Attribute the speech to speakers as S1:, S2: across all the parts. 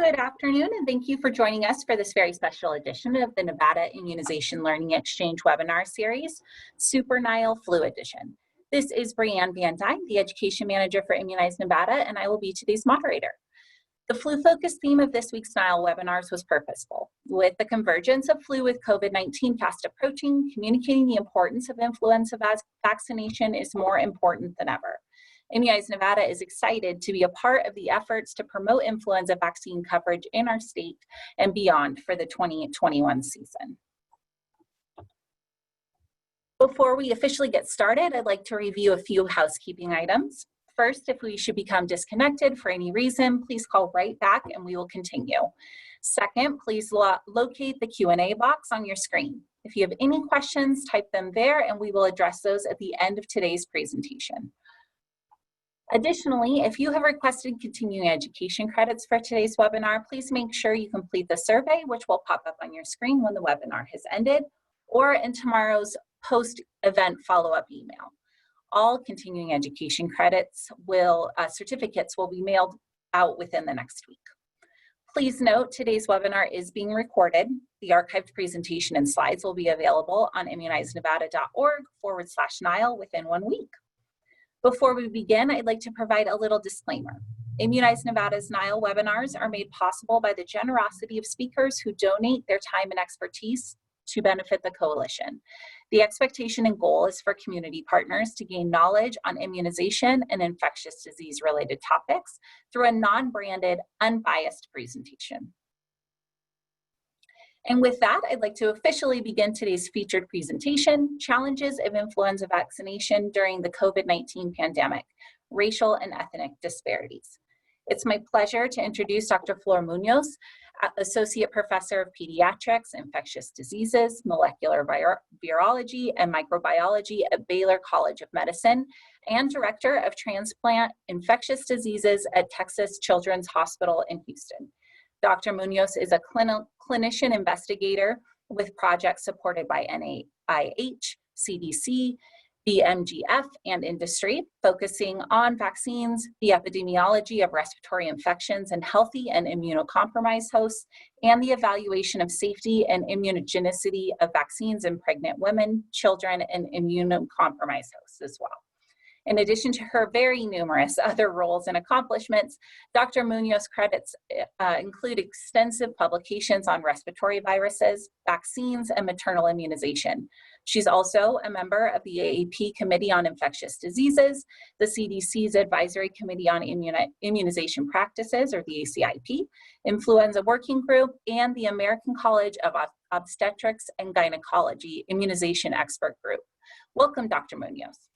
S1: Good afternoon, and thank you for joining us for this very special edition of the Nevada Immunization Learning Exchange webinar series, Super NILE Flu Edition. This is Brianne Van Dyne, the Education Manager for Immunize Nevada, and I will be today's moderator. The flu-focused theme of this week's NILE webinars was purposeful. With the convergence of flu with COVID-19 fast approaching, communicating the importance of influenza vaccination is more important than ever. Immunize Nevada is excited to be a part of the efforts to promote influenza vaccine coverage in our state and beyond for the 2021 season. Before we officially get started, I'd like to review a few housekeeping items. First, if we should become disconnected for any reason, please call right back and we will continue. Second, please locate the Q&A box on your screen. If you have any questions, type them there and we will address those at the end of today's presentation. Additionally, if you have requested continuing education credits for today's webinar, please make sure you complete the survey, which will pop up on your screen when the webinar has ended, or in tomorrow's post-event follow-up email. All continuing education credits certificates will be mailed out within the next week. Please note, today's webinar is being recorded. The archived presentation and slides will be available on immunizenevada.org/NILE within 1 week. Before we begin, I'd like to provide a little disclaimer. Immunize Nevada's NILE webinars are made possible by the generosity of speakers who donate their time and expertise to benefit the coalition. The expectation and goal is for community partners to gain knowledge on immunization and infectious disease-related topics through a non-branded, unbiased presentation. And with that, I'd like to officially begin today's featured presentation, Challenges of Influenza Vaccination During the COVID-19 Pandemic, Racial and Ethnic Disparities. It's my pleasure to introduce Dr. Flor Munoz, Associate Professor of Pediatrics, Infectious Diseases, Molecular Virology, and Microbiology at Baylor College of Medicine, and Director of Transplant Infectious Diseases at Texas Children's Hospital in Houston. Dr. Munoz is a clinician investigator with projects supported by NIH, CDC, BMGF, and industry, focusing on vaccines, the epidemiology of respiratory infections in healthy and immunocompromised hosts, and the evaluation of safety and immunogenicity of vaccines in pregnant women, children, and immunocompromised hosts as well. In addition to her very numerous other roles and accomplishments, Dr. Munoz credits include extensive publications on respiratory viruses, vaccines, and maternal immunization. She's also a member of the AAP Committee on Infectious Diseases, the CDC's Advisory Committee on Immunization Practices, or the ACIP, Influenza Working Group, and the American College of Obstetrics and Gynecology Immunization Expert Group. Welcome, Dr. Munoz.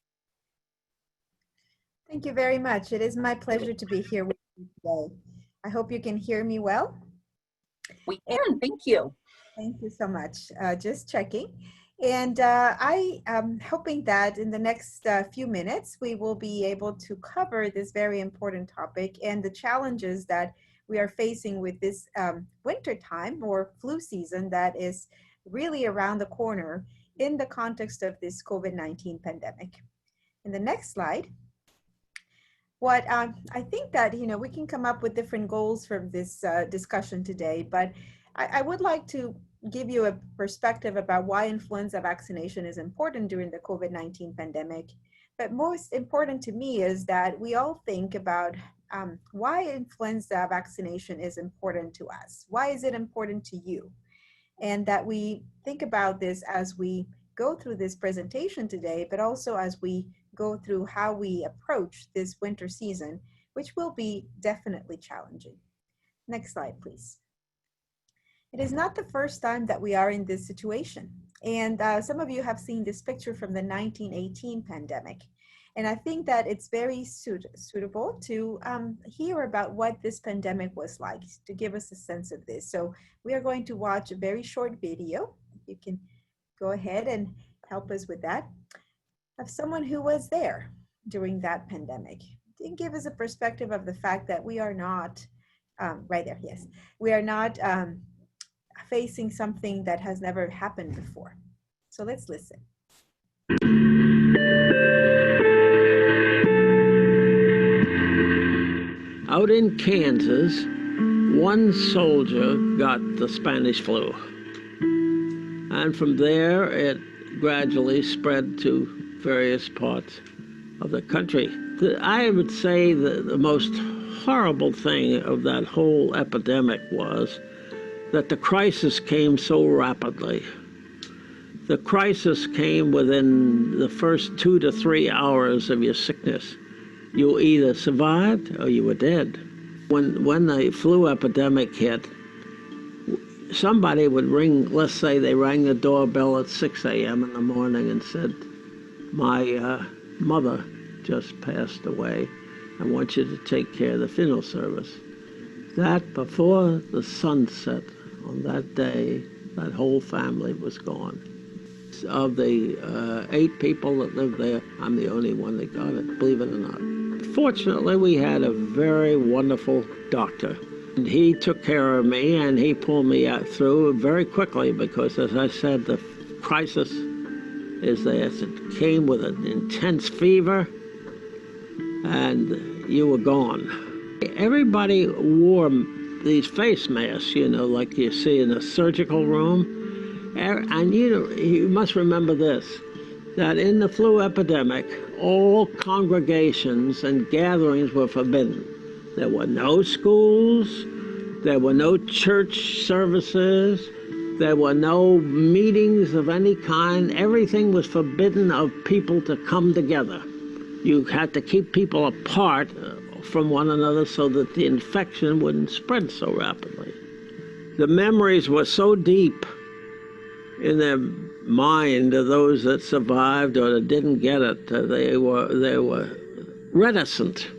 S2: Thank you very much. It is my pleasure to be here with you today. I hope you can hear me well.
S1: We can, thank you.
S2: Thank you so much. Just checking. And I am hoping that in the next few minutes, we will be able to cover this very important topic and the challenges that we are facing with this winter time or flu season that is really around the corner in the context of this COVID-19 pandemic. In the next slide, what I think that, we can come up with different goals from this discussion today, but I would like to give you a perspective about why influenza vaccination is important during the COVID-19 pandemic. But most important to me is that we all think about why influenza vaccination is important to us. Why is it important to you? And that we think about this as we go through this presentation today, but also as we go through how we approach this winter season, which will be definitely challenging. Next slide, please. It is not the first time that we are in this situation. And some of you have seen this picture from the 1918 pandemic. And I think that it's very suitable to hear about what this pandemic was like, to give us a sense of this. So we are going to watch a very short video. You can go ahead and help us with that, of someone who was there during that pandemic. And give us a perspective of the fact that we are not, right there, yes, we are not facing something that has never happened before. So let's listen.
S3: Out in Kansas, one soldier got the Spanish flu. And from there, it gradually spread to various parts of the country. I would say the most horrible thing of that whole epidemic was that the crisis came so rapidly. The crisis came within the first 2 to 3 hours of your sickness. You either survived or you were dead. When the flu epidemic hit, somebody would ring, let's say they rang the doorbell at 6 a.m. in the morning and said, my mother just passed away. I want you to take care of the funeral service. That before the sunset on that day, that whole family was gone. Of the 8 people that lived there, I'm the only one that got it, believe it or not. Fortunately, we had a very wonderful doctor. And he took care of me, and he pulled me out through very quickly because, as I said, the crisis is there. It came with an intense fever, and you were gone. Everybody wore these face masks, like you see in a surgical room. And you must remember this, that in the flu epidemic, all congregations and gatherings were forbidden. There were no schools, there were no church services, there were no meetings of any kind. Everything was forbidden of people to come together. You had to keep people apart from one another so that the infection wouldn't spread so rapidly. The memories were so deep in their mind of those that survived or that didn't get it. They were reticent.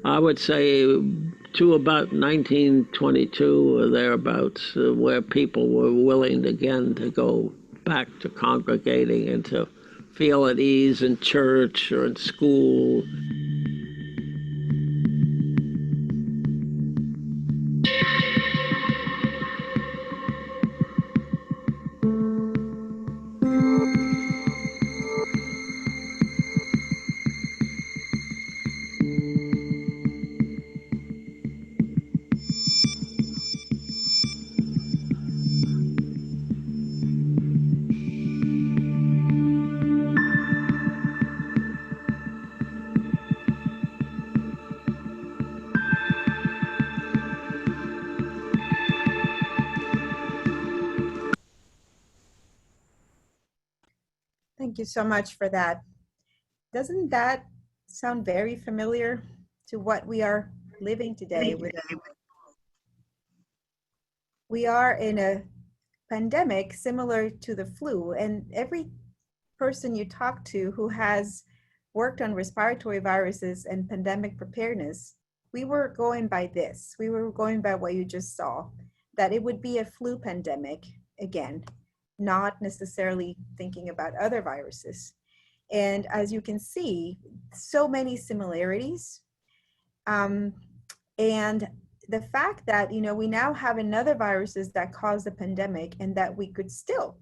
S3: I would say to about 1922 or thereabouts, where people were willing again to go back to congregating and to feel at ease in church or in school.
S2: Thank you so much for that. Doesn't that sound very familiar to what we are living today with? We are in a pandemic similar to the flu, and every person you talk to who has worked on respiratory viruses and pandemic preparedness, we were going by this. We were going by what you just saw, that it would be a flu pandemic again, not necessarily thinking about other viruses. And as you can see, so many similarities. And the fact that, we now have another viruses that cause the pandemic and that we could still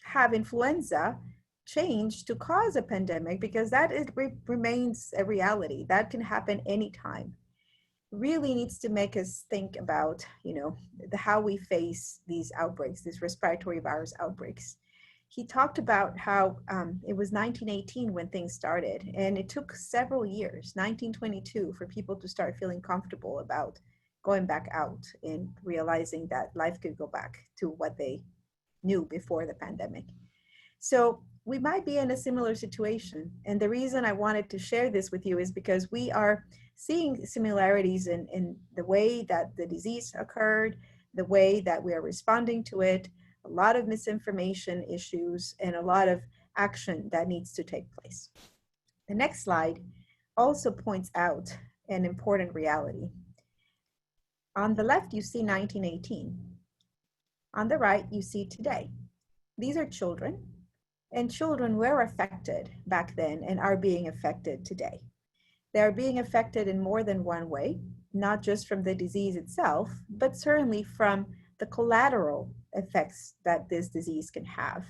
S2: have influenza change to cause a pandemic, because that remains a reality. That can happen anytime. Really needs to make us think about, how we face these outbreaks, these respiratory virus outbreaks. He talked about how it was 1918 when things started, and it took several years, 1922, for people to start feeling comfortable about going back out and realizing that life could go back to what they knew before the pandemic. So we might be in a similar situation. And the reason I wanted to share this with you is because we are seeing similarities in the way that the disease occurred, the way that we are responding to it, a lot of misinformation issues, and a lot of action that needs to take place. The next slide also points out an important reality. On the left, you see 1918. On the right, you see today. These are children, and children were affected back then and are being affected today. They are being affected in more than one way, not just from the disease itself, but certainly from the collateral effects that this disease can have,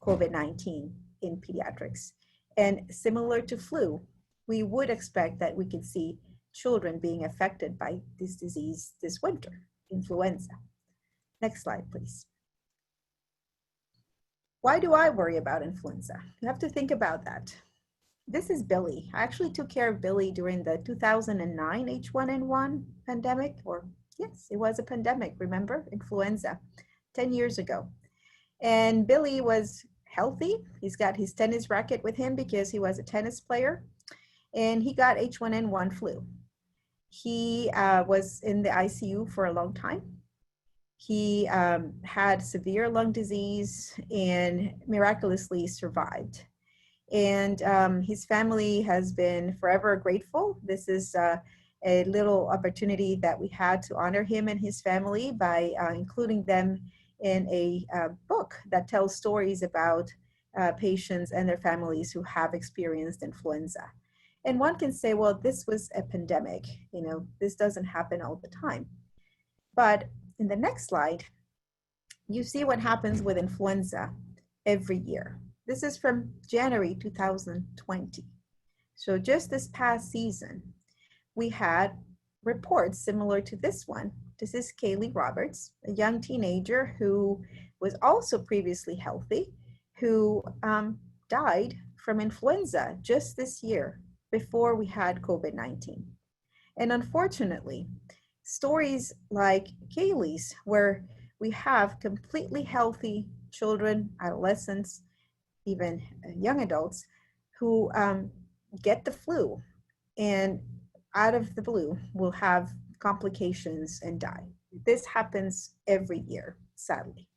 S2: COVID-19 in pediatrics. And similar to flu, we would expect that we could see children being affected by this disease this winter, influenza. Next slide, please. Why do I worry about influenza? You have to think about that. This is Billy. I actually took care of Billy during the 2009 H1N1 pandemic, or yes, it was a pandemic, remember? Influenza, 10 years ago. And Billy was healthy. He's got his tennis racket with him because he was a tennis player, and he got H1N1 flu. He was in the ICU for a long time. He had severe lung disease and miraculously survived. And his family has been forever grateful. This is a little opportunity that we had to honor him and his family by including them in a book that tells stories about patients and their families who have experienced influenza. And one can say, well, this was a pandemic. You know, this doesn't happen all the time. But in the next slide, you see what happens with influenza every year. This is from January 2020. So just this past season, we had reports similar to this one. This is Kaylee Roberts, a young teenager who was also previously healthy, who died from influenza just this year before we had COVID-19. And unfortunately, stories like Kaylee's, where we have completely healthy children, adolescents, even young adults who get the flu and out of the blue will have complications and die. This happens every year, sadly.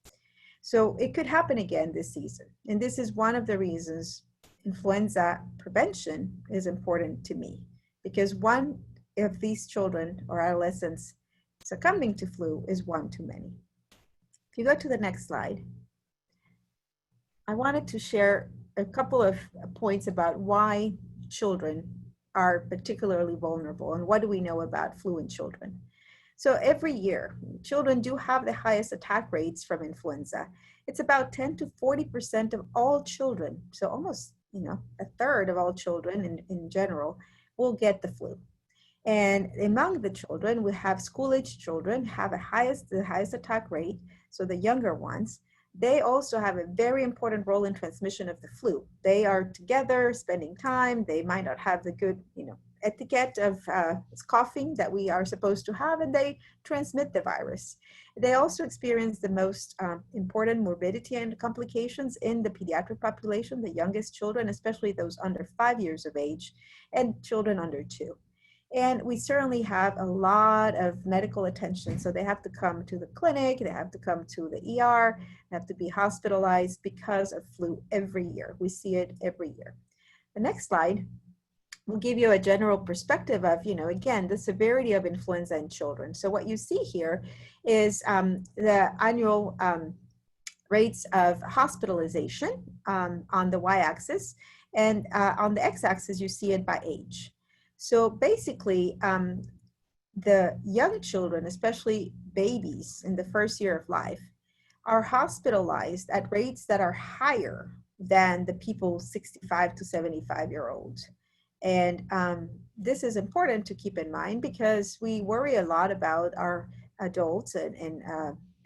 S2: So it could happen again this season. And this is one of the reasons influenza prevention is important to me, because one of these children or adolescents succumbing to flu is one too many. If you go to the next slide, I wanted to share a couple of points about why children are particularly vulnerable and what do we know about flu in children. So every year, children do have the highest attack rates from influenza. It's about 10 to 40% of all children, so almost a third of all children in general will get the flu. And among the children, we have school-age children have the highest attack rate, so the younger ones. They also have a very important role in transmission of the flu. They are together, spending time. They might not have the good, etiquette of coughing that we are supposed to have, and they transmit the virus. They also experience the most important morbidity and complications in the pediatric population, the youngest children, especially those under 5 years of age, and children under 2. And we certainly have a lot of medical attention. So they have to come to the clinic, they have to come to the ER, they have to be hospitalized because of flu every year. We see it every year. The next slide will give you a general perspective of, again, the severity of influenza in children. So what you see here is the annual rates of hospitalization on the y-axis, and on the x-axis, you see it by age. So basically, the young children, especially babies in the first year of life, are hospitalized at rates that are higher than the people 65 to 75-year-olds. And this is important to keep in mind because we worry a lot about our adults and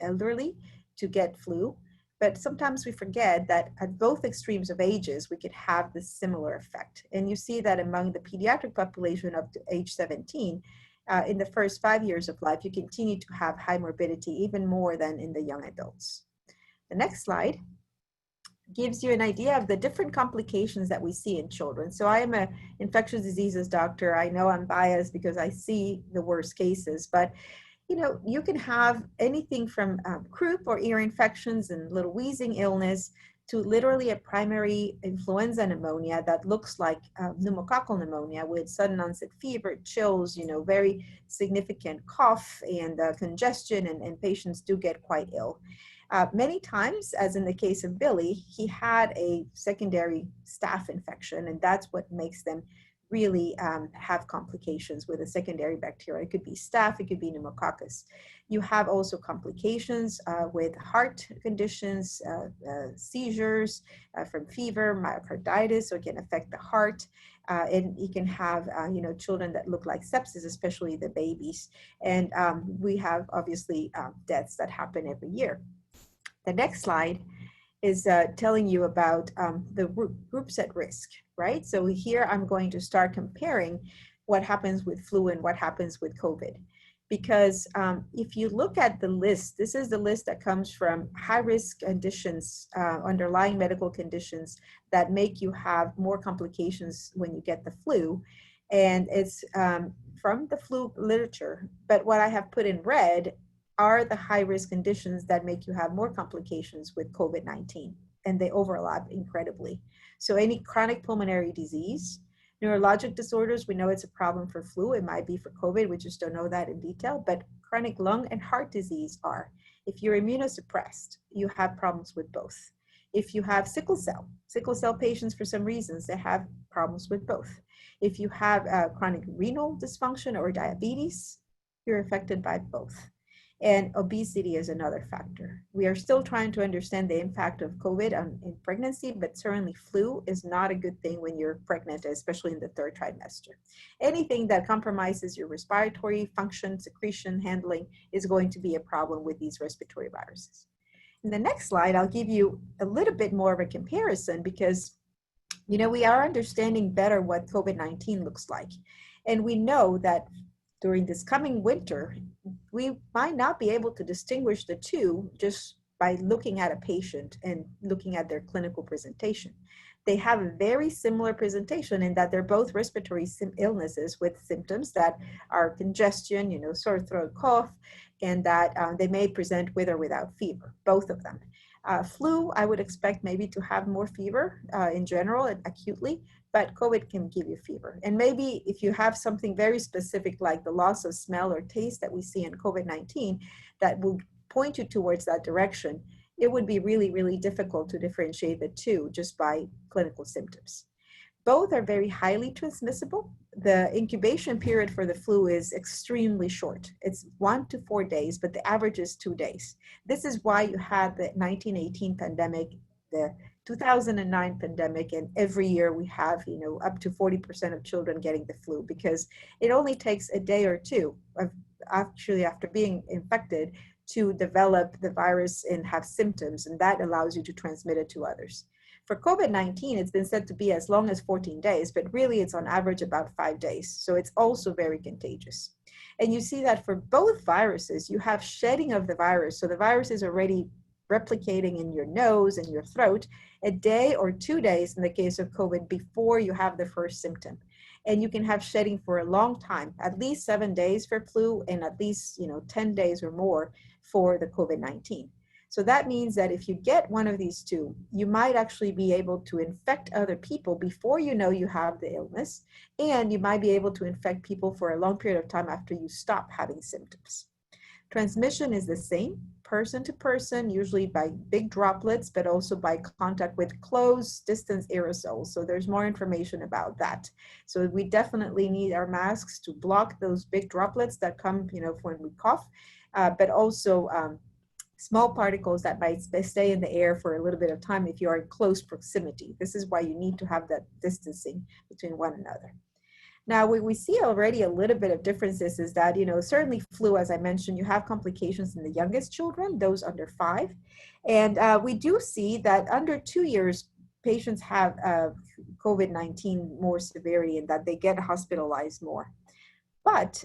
S2: elderly to get flu. But sometimes we forget that at both extremes of ages, we could have this similar effect. And you see that among the pediatric population up to age 17, in the first 5 years of life, you continue to have high morbidity, even more than in the young adults. The next slide gives you an idea of the different complications that we see in children. So I am an infectious diseases doctor. I know I'm biased because I see the worst cases, but you can have anything from croup or ear infections and little wheezing illness to literally a primary influenza pneumonia that looks like pneumococcal pneumonia with sudden onset fever, chills, very significant cough and congestion, and patients do get quite ill. Many times, as in the case of Billy, he had a secondary staph infection, and that's what makes them really have complications with a secondary bacteria. It could be staph, it could be pneumococcus. You have also complications with heart conditions, seizures from fever, myocarditis, so it can affect the heart. And you can have, children that look like sepsis, especially the babies. And we have obviously deaths that happen every year. The next slide is telling you about the groups at risk, right? So here I'm going to start comparing what happens with flu and what happens with COVID. Because if you look at the list, this is the list that comes from high-risk conditions, underlying medical conditions that make you have more complications when you get the flu. And it's from the flu literature. But what I have put in red are the high-risk conditions that make you have more complications with COVID-19, and they overlap incredibly. So any chronic pulmonary disease, neurologic disorders, we know it's a problem for flu. It might be for COVID. We just don't know that in detail, but chronic lung and heart disease are. If you're immunosuppressed, you have problems with both. If you have sickle cell patients, for some reasons, they have problems with both. If you have chronic renal dysfunction or diabetes, you're affected by both. And obesity is another factor. We are still trying to understand the impact of COVID in pregnancy, but certainly flu is not a good thing when you're pregnant, especially in the third trimester. Anything that compromises your respiratory function, secretion, handling is going to be a problem with these respiratory viruses. In the next slide, I'll give you a little bit more of a comparison because, we are understanding better what COVID-19 looks like. And we know that during this coming winter, we might not be able to distinguish the two just by looking at a patient and looking at their clinical presentation. They have a very similar presentation in that they're both respiratory illnesses with symptoms that are congestion, sore throat, cough, and that they may present with or without fever, both of them. Flu, I would expect maybe to have more fever in general and acutely, but COVID can give you fever. And maybe if you have something very specific like the loss of smell or taste that we see in COVID-19 that will point you towards that direction, it would be really, really difficult to differentiate the two just by clinical symptoms. Both are very highly transmissible. The incubation period for the flu is extremely short. It's 1 to 4 days, but the average is 2 days. This is why you had the 1918 pandemic, the 2009 pandemic, and every year we have, up to 40% of children getting the flu because it only takes a day or two of actually after being infected to develop the virus and have symptoms, and that allows you to transmit it to others. For COVID-19, it's been said to be as long as 14 days, but really it's on average about 5 days. So it's also very contagious. And you see that for both viruses, you have shedding of the virus. So the virus is already replicating in your nose and your throat a day or 2 days in the case of COVID before you have the first symptom. And you can have shedding for a long time, at least 7 days for flu and at least 10 days or more for the COVID-19. So that means that if you get one of these two, you might actually be able to infect other people before you know you have the illness, and you might be able to infect people for a long period of time after you stop having symptoms. Transmission is the same, person to person, usually by big droplets, but also by contact with close distance aerosols. So there's more information about that. So we definitely need our masks to block those big droplets that come, when we cough, but also small particles that might stay in the air for a little bit of time if you are in close proximity. This is why you need to have that distancing between one another. Now, we see already a little bit of differences is that, certainly flu, as I mentioned, you have complications in the youngest children, those under 5. And we do see that under 2 years, patients have COVID-19 more severity and that they get hospitalized more. But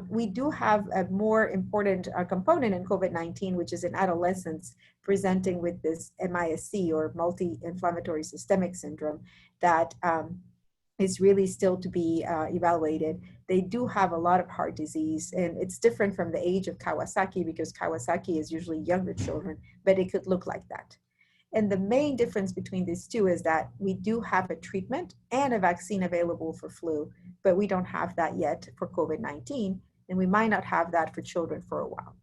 S2: we do have a more important component in COVID-19, which is in adolescents presenting with this MISC or multi-inflammatory systemic syndrome that is really still to be evaluated. They do have a lot of heart disease, and it's different from the age of Kawasaki because Kawasaki is usually younger children, but it could look like that. And the main difference between these two is that we do have a treatment and a vaccine available for flu, but we don't have that yet for COVID-19, and we might not have that for children for a while.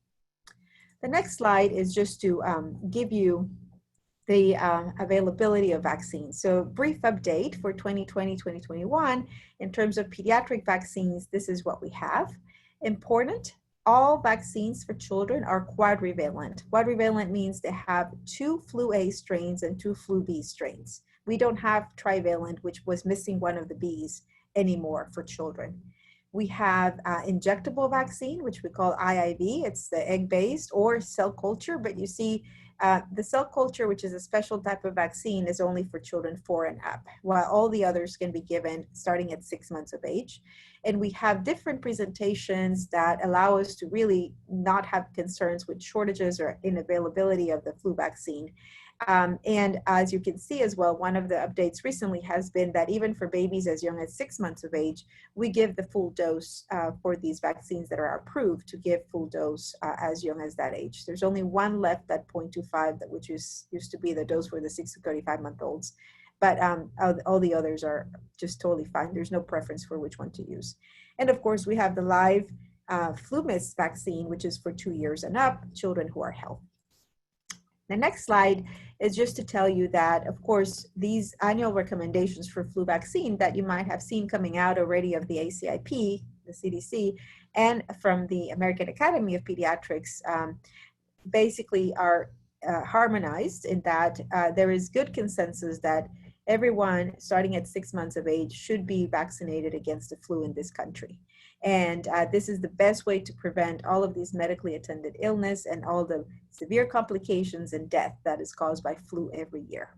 S2: The next slide is just to give you the availability of vaccines. So brief update for 2020-2021 in terms of pediatric vaccines, this is what we have. Important, all vaccines for children are quadrivalent. Quadrivalent means they have 2 flu A strains and 2 flu B strains. We don't have trivalent, which was missing one of the Bs, anymore for children. We have injectable vaccine, which we call IIV. It's the egg-based or cell culture, but you see the cell culture, which is a special type of vaccine, is only for children 4 and up, while all the others can be given starting at 6 months of age. And we have different presentations that allow us to really not have concerns with shortages or inavailability of the flu vaccine. And as you can see as well, one of the updates recently has been that even for babies as young as 6 months of age, we give the full dose for these vaccines that are approved to give full dose as young as that age. There's only one left at 0.25, which used to be the dose for the 6 to 35-month-olds. But all the others are just totally fine. There's no preference for which one to use. And of course, we have the live flu mist vaccine, which is for 2 years and up, children who are healthy. The next slide is just to tell you that, of course, these annual recommendations for flu vaccine that you might have seen coming out already of the ACIP, the CDC, and from the American Academy of Pediatrics basically are harmonized in that there is good consensus that everyone starting at 6 months of age should be vaccinated against the flu in this country. And this is the best way to prevent all of these medically attended illness and all the severe complications and death that is caused by flu every year.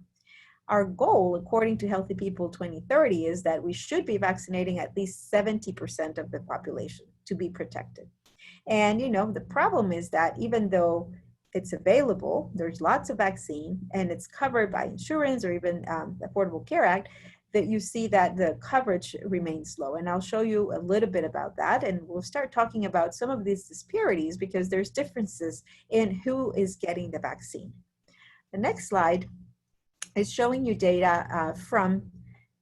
S2: Our goal, according to Healthy People 2030, is that we should be vaccinating at least 70% of the population to be protected. And, you know, the problem is that even though it's available, there's lots of vaccine and it's covered by insurance or even the Affordable Care Act, that you see that the coverage remains low. And I'll show you a little bit about that. And we'll start talking about some of these disparities because there's differences in who is getting the vaccine. The next slide is showing you data from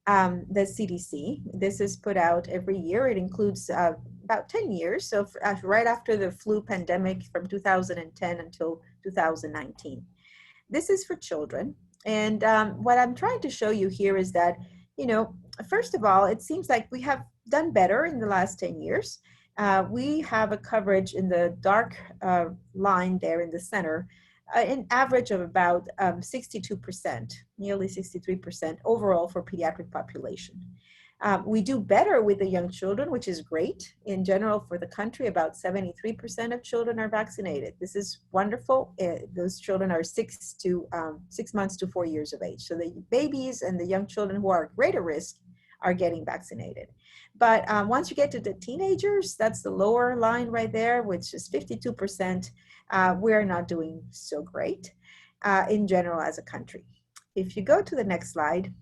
S2: the CDC. This is put out every year. It includes about 10 years. So right after the flu pandemic from 2010 until 2019. This is for children. And what I'm trying to show you here is that, you know, first of all, it seems like we have done better in the last 10 years. We have a coverage in the dark line there in the center, an average of about 62%, nearly 63% overall for pediatric population. We do better with the young children, which is great. In general, for the country, about 73% of children are vaccinated. This is wonderful. Those children are 6 months to 4 years of age. So the babies and the young children who are at greater risk are getting vaccinated. But once you get to the teenagers, that's the lower line right there, which is 52%. We're not doing so great in general as a country. If you go to the next slide,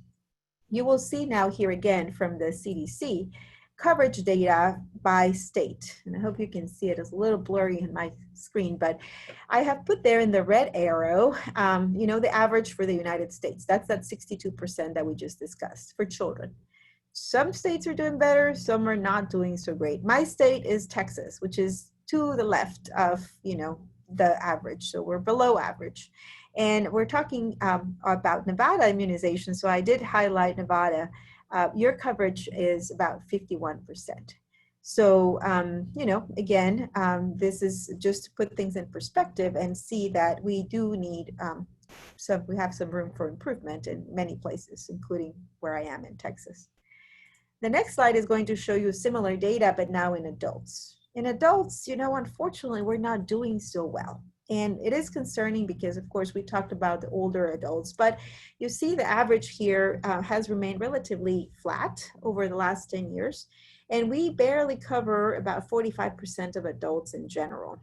S2: you will see now here again from the CDC coverage data by state. And I hope you can see it. It's a little blurry in my screen, but I have put there in the red arrow, you know, the average for the United States. That's that 62% that we just discussed for children. Some states are doing better, some are not doing so great. My state is Texas, which is to the left of, you know, the average. So we're below average. And we're talking about Nevada immunization. So I did highlight Nevada. Your coverage is about 51%. So, you know, again, this is just to put things in perspective and see that we do need, we have some room for improvement in many places, including where I am in Texas. The next slide is going to show you similar data, but now in adults. In adults, you know, unfortunately, we're not doing so well. And it is concerning because, of course, we talked about the older adults, but you see the average here has remained relatively flat over the last 10 years. And we barely cover about 45% of adults in general.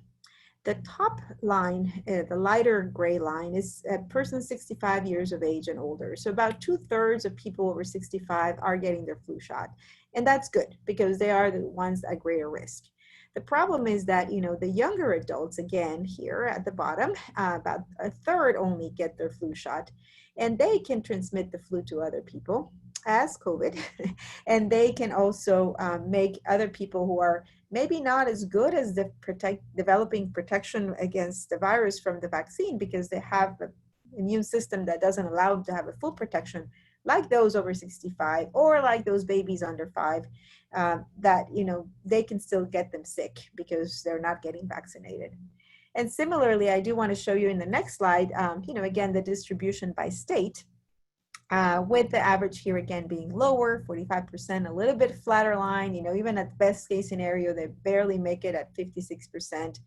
S2: The top line, the lighter gray line, is a person 65 years of age and older. So about 2/3 of people over 65 are getting their flu shot. And that's good because they are the ones at greater risk. The problem is that, you know, the younger adults, again, here at the bottom, about 1/3 only get their flu shot, and they can transmit the flu to other people as COVID, and they can also make other people who are maybe not as good as developing protection against the virus from the vaccine because they have an immune system that doesn't allow them to have a full protection, like those over 65 or like those babies under 5, that, you know, they can still get them sick because they're not getting vaccinated. And similarly, I do want to show you in the next slide, you know, again, the distribution by state. with the average here again being lower, 45%, a little bit flatter line, even at the best case scenario, they barely make it at 56%.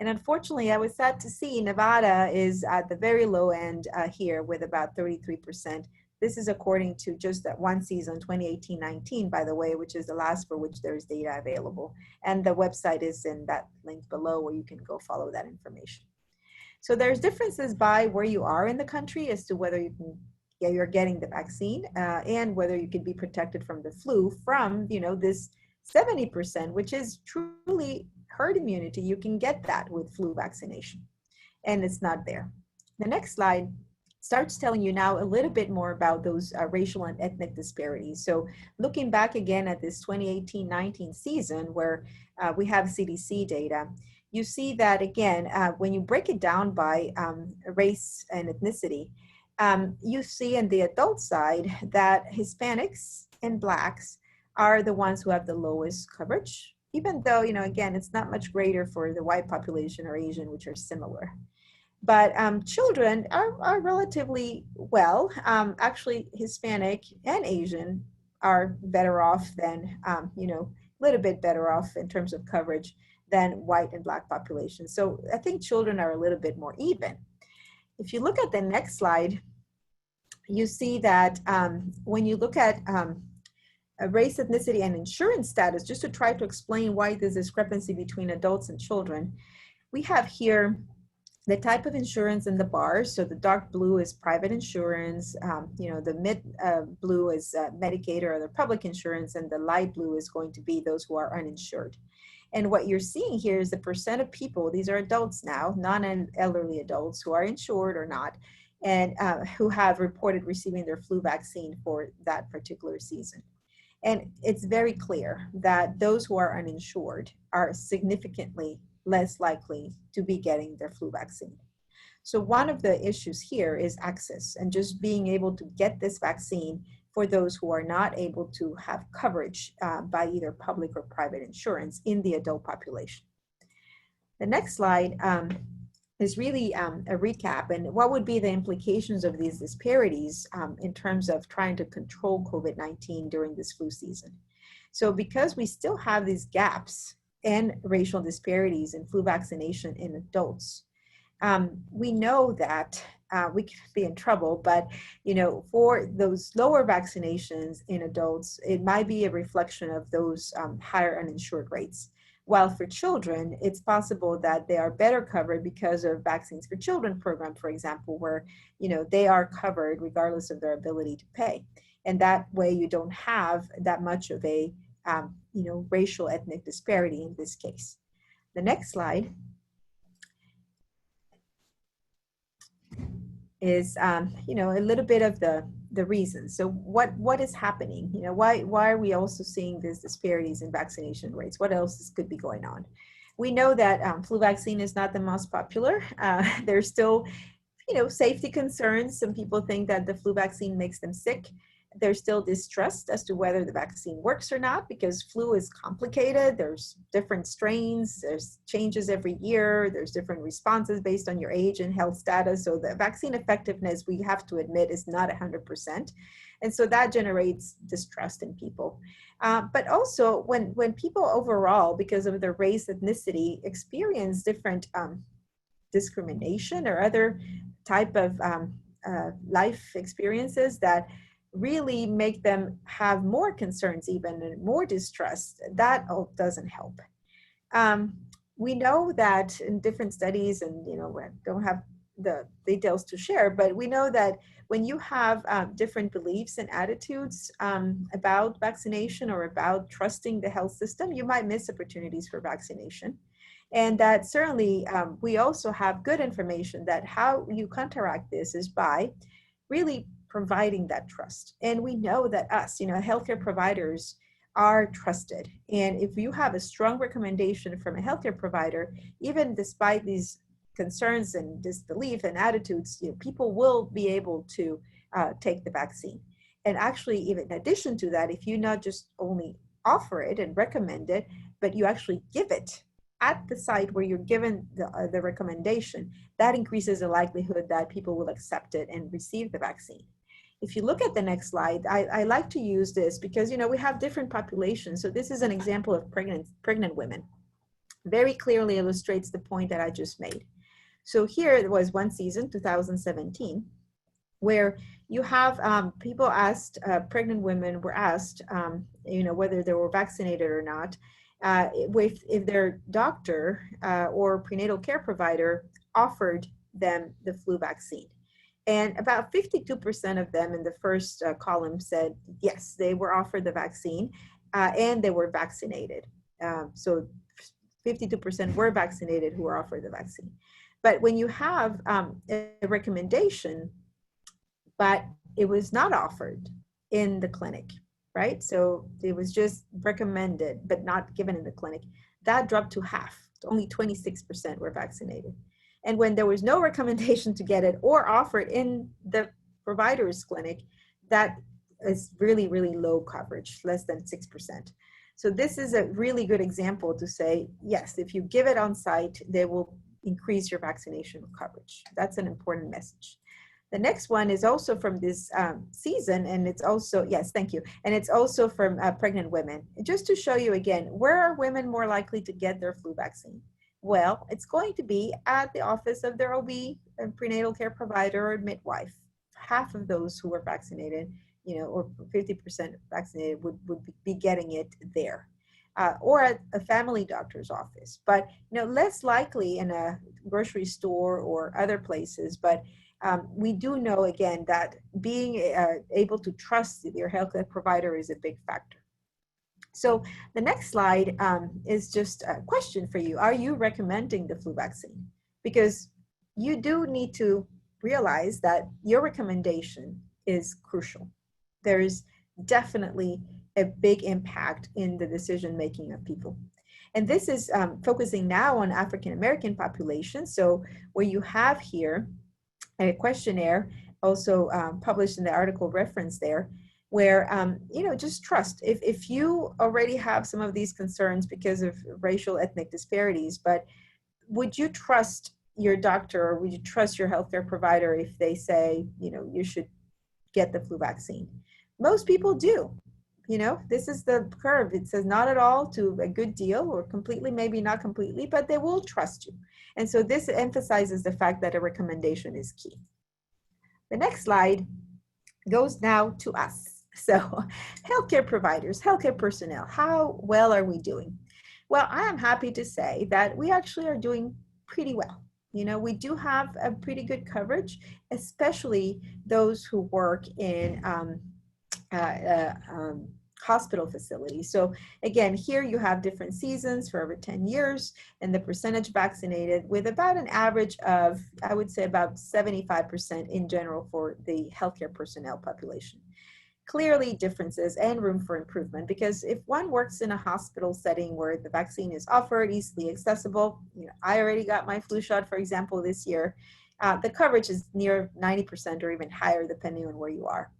S2: And unfortunately, I was sad to see Nevada is at the very low end here with about 33%. This is according to just that one season, 2018-19, by the way, which is the last for which there is data available. And the website is in that link below where you can go follow that information. So there's differences by where you are in the country as to whether you're getting the vaccine and whether you can be protected from the flu from, this 70%, which is truly herd immunity. You can get that with flu vaccination, and it's not there. The next slide starts telling you now a little bit more about those racial and ethnic disparities. So looking back again at this 2018-19 season where we have CDC data, you see that again, when you break it down by race and ethnicity, you see in the adult side that Hispanics and Blacks are the ones who have the lowest coverage, even though, again, it's not much greater for the white population or Asian, which are similar. But children are relatively well. Actually, Hispanic and Asian are better off than, a little bit better off in terms of coverage than white and Black populations. So I think children are a little bit more even. If you look at the next slide, you see that when you look at race, ethnicity, and insurance status, just to try to explain why there's discrepancy between adults and children, we have here the type of insurance in the bars. So the dark blue is private insurance, the mid blue is Medicaid or other public insurance, and the light blue is going to be those who are uninsured. And what you're seeing here is the percent of people, these are adults now, non-elderly adults who are insured or not, and who have reported receiving their flu vaccine for that particular season. And it's very clear that those who are uninsured are significantly less likely to be getting their flu vaccine. So one of the issues here is access and just being able to get this vaccine for those who are not able to have coverage by either public or private insurance in the adult population. The next slide is really a recap and what would be the implications of these disparities in terms of trying to control COVID-19 during this flu season. So because we still have these gaps and racial disparities in flu vaccination in adults, we know that we could be in trouble, but for those lower vaccinations in adults, it might be a reflection of those higher uninsured rates. While for children, it's possible that they are better covered because of Vaccines for Children program, for example, where they are covered regardless of their ability to pay, and that way you don't have that much of a racial ethnic disparity in this case. The next slide is a little bit of the reasons. So what is happening? Why are we also seeing these disparities in vaccination rates? What else could be going on? We know that flu vaccine is not the most popular. There's still safety concerns. Some people think that the flu vaccine makes them sick. There's still distrust as to whether the vaccine works or not because flu is complicated. There's different strains, there's changes every year, there's different responses based on your age and health status. So the vaccine effectiveness, we have to admit, is not 100%. And so that generates distrust in people. But also when people overall, because of their race, ethnicity, experience different discrimination or other type of life experiences that really make them have more concerns even and more distrust, that doesn't help. We know that in different studies, and we don't have the details to share, but we know that when you have different beliefs and attitudes about vaccination or about trusting the health system, you might miss opportunities for vaccination. And that certainly we also have good information that how you counteract this is by really providing that trust. And we know that us, healthcare providers are trusted. And if you have a strong recommendation from a healthcare provider, even despite these concerns and disbelief and attitudes, people will be able to take the vaccine. And actually, even in addition to that, if you not just only offer it and recommend it, but you actually give it at the site where you're given the recommendation, that increases the likelihood that people will accept it and receive the vaccine. if you look at the next slide, I like to use this because, you know, we have different populations. So this is an example of pregnant women. Very clearly illustrates the point that I just made. So here it was one season, 2017, where you have people asked, pregnant women were asked, you know, whether they were vaccinated or not, if their doctor or prenatal care provider offered them the flu vaccine. And about 52% of them in the first column said, yes, they were offered the vaccine and they were vaccinated. So 52% were vaccinated who were offered the vaccine. But when you have a recommendation, but it was not offered in the clinic, right? So it was just recommended, but not given in the clinic. That dropped to half. Only 26% were vaccinated. And when there was no recommendation to get it or offered in the provider's clinic, that is really, really low coverage, less than 6%. So this is a really good example to say, yes, if you give it on site, they will increase your vaccination coverage. That's an important message. The next one is also from this season, and it's also, yes, thank you. And it's also from pregnant women. Just to show you again, where are women more likely to get their flu vaccine? Well, it's going to be at the office of their OB, prenatal care provider, or midwife. Half of those who were vaccinated, you know, or 50% vaccinated would be getting it there. Or at a family doctor's office, but you know, less likely in a grocery store or other places. But we do know again that being able to trust your healthcare provider is a big factor. So the next slide is just a question for you. Are you recommending the flu vaccine? Because you do need to realize that your recommendation is crucial. There is definitely a big impact in the decision-making of people. And this is focusing now on African-American population. So where you have here a questionnaire also published in the article reference there, where, you know, just trust. If you already have some of these concerns because of racial ethnic disparities, but would you trust your doctor or would you trust your healthcare provider if they say, you know, you should get the flu vaccine? Most people do. You know, this is the curve. It says not at all to a good deal or completely, maybe not completely, but they will trust you. And so this emphasizes the fact that a recommendation is key. The next slide goes now to us. So healthcare providers, healthcare personnel, how well are we doing? Well, I am happy to say that we actually are doing pretty well. You know, we do have a pretty good coverage, especially those who work in hospital facilities. So again, here you have different seasons for over 10 years and the percentage vaccinated with about an average of, I would say about 75% in general for the healthcare personnel population. Clearly differences and room for improvement, because if one works in a hospital setting where the vaccine is offered, easily accessible, you know, I already got my flu shot, for example, this year, the coverage is near 90% or even higher depending on where you are.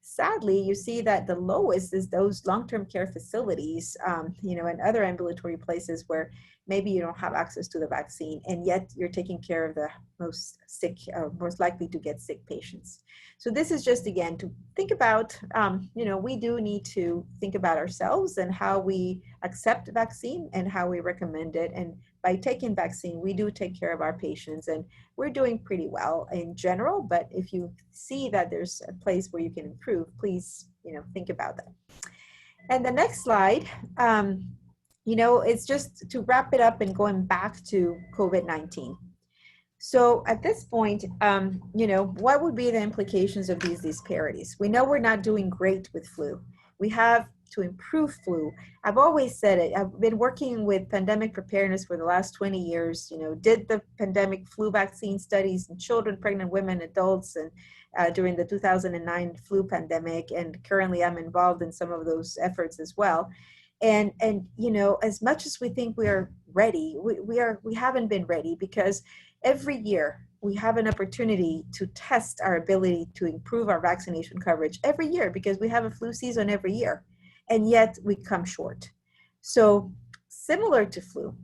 S2: Sadly, you see that the lowest is those long-term care facilities, you know, and other ambulatory places where maybe you don't have access to the vaccine, and yet you're taking care of the most sick, most likely to get sick patients. So this is just, again, to think about, you know, we do need to think about ourselves and how we accept vaccine and how we recommend it. And by taking vaccine, we do take care of our patients, and we're doing pretty well in general. But if you see that there's a place where you can improve, please, you know, think about that. And the next slide, you know, it's just to wrap it up and going back to COVID-19. So at this point, you know, what would be the implications of these disparities? We know we're not doing great with flu. We have to improve flu. I've always said it. I've been working with pandemic preparedness for the last 20 years, you know, did the pandemic flu vaccine studies in children, pregnant women, adults, and during the 2009 flu pandemic. And currently I'm involved in some of those efforts as well. And you know, as much as we think we are ready, we haven't been ready, because every year we have an opportunity to test our ability to improve our vaccination coverage every year, because we have a flu season every year, and yet we come short. So similar to flu,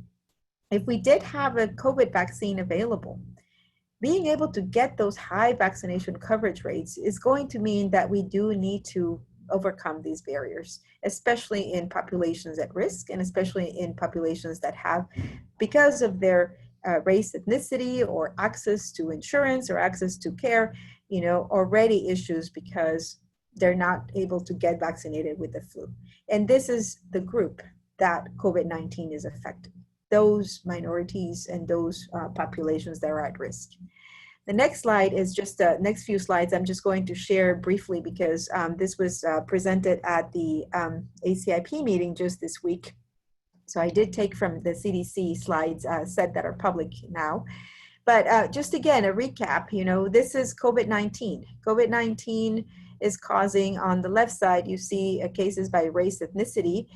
S2: if we did have a COVID vaccine available, being able to get those high vaccination coverage rates is going to mean that we do need to overcome these barriers, especially in populations at risk and especially in populations that have, because of their race, ethnicity, or access to insurance or access to care, already issues because they're not able to get vaccinated with the flu. And this is the group that COVID-19 is affecting, those minorities and those populations that are at risk. The next slide is just the next few slides I'm just going to share briefly because this was presented at the ACIP meeting just this week. So I did take from the CDC slides set that are public now. But just again, a recap, this is COVID-19. COVID-19 is causing, on the left side, you see cases by race, ethnicity.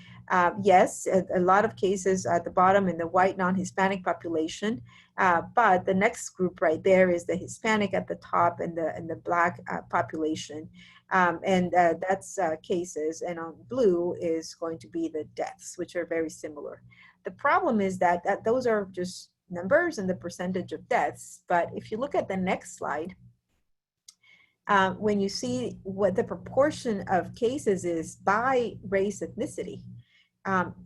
S2: Yes, a lot of cases at the bottom in the white non-Hispanic population. But the next group right there is the Hispanic at the top and the Black population. That's cases. And on blue is going to be the deaths, which are very similar. The problem is that those are just numbers and the percentage of deaths. But if you look at the next slide, when you see what the proportion of cases is by race, ethnicity,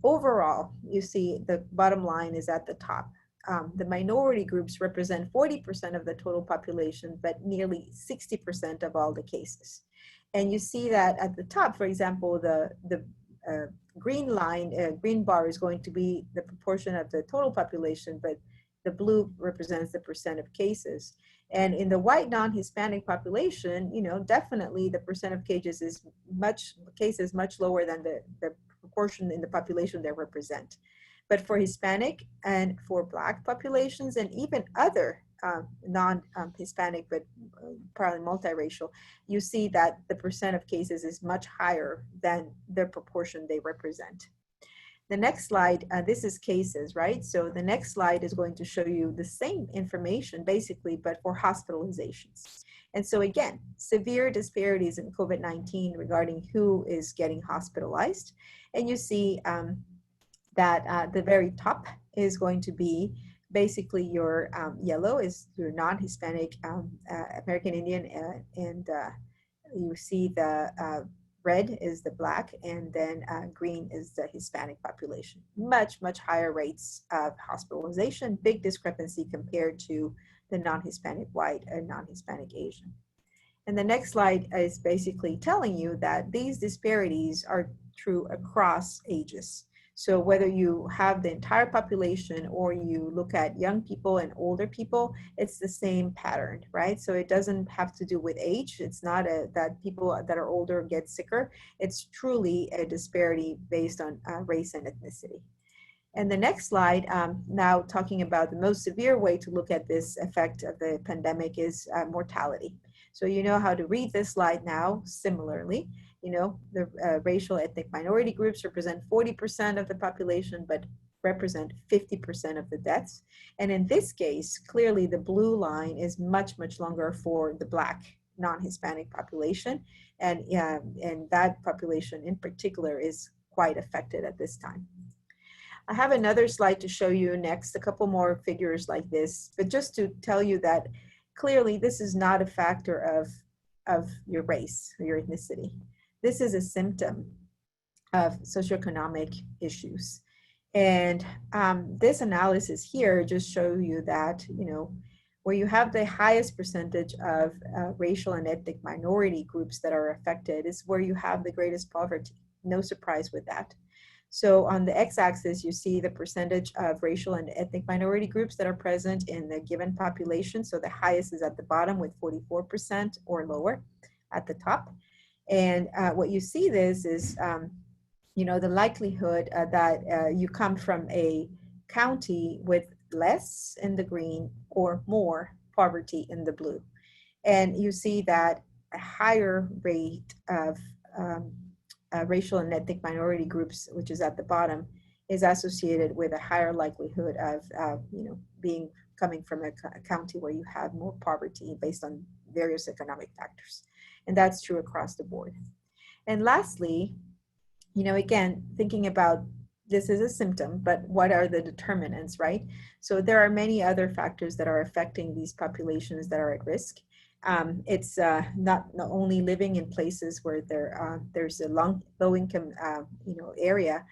S2: overall, you see the bottom line is at the top. The minority groups represent 40% of the total population, but nearly 60% of all the cases. And you see that at the top, for example, the green line, green bar is going to be the proportion of the total population, but the blue represents the percent of cases. And in the white non-Hispanic population, definitely the percent of cases is much lower than the proportion in the population they represent. But for Hispanic and for Black populations and even other non-Hispanic, but probably multiracial, you see that the percent of cases is much higher than the proportion they represent. The next slide, this is cases, right? So the next slide is going to show you the same information basically, but for hospitalizations. And so again, severe disparities in COVID-19 regarding who is getting hospitalized. And you see that the very top is going to be basically your yellow is your non-Hispanic American Indian, and you see the red is the Black, and then green is the Hispanic population. Much higher rates of hospitalization, big discrepancy compared to the non-Hispanic white and non-Hispanic Asian. And the next slide is basically telling you that these disparities are true across ages. So whether you have the entire population or you look at young people and older people, it's the same pattern, right? So it doesn't have to do with age. It's not that people that are older get sicker. It's truly a disparity based on race and ethnicity. And the next slide, now talking about the most severe way to look at this effect of the pandemic is mortality. So you know how to read this slide now. Similarly, the racial ethnic minority groups represent 40% of the population, but represent 50% of the deaths. And in this case, clearly the blue line is much longer for the Black non-Hispanic population. And that population in particular is quite affected at this time. I have another slide to show you next, a couple more figures like this, but just to tell you that clearly this is not a factor of your race or your ethnicity. This is a symptom of socioeconomic issues. And this analysis here just shows you that, where you have the highest percentage of racial and ethnic minority groups that are affected is where you have the greatest poverty. No surprise with that. So on the x-axis, you see the percentage of racial and ethnic minority groups that are present in the given population. So the highest is at the bottom with 44% or lower at the top. And what you see this is, the likelihood that you come from a county with less in the green or more poverty in the blue. And you see that a higher rate of racial and ethnic minority groups, which is at the bottom, is associated with a higher likelihood of, coming from a county where you have more poverty based on various economic factors. And that's true across the board. And lastly, again, thinking about this is a symptom, but what are the determinants, right? So there are many other factors that are affecting these populations that are at risk. It's not only living in places where there's a low income area,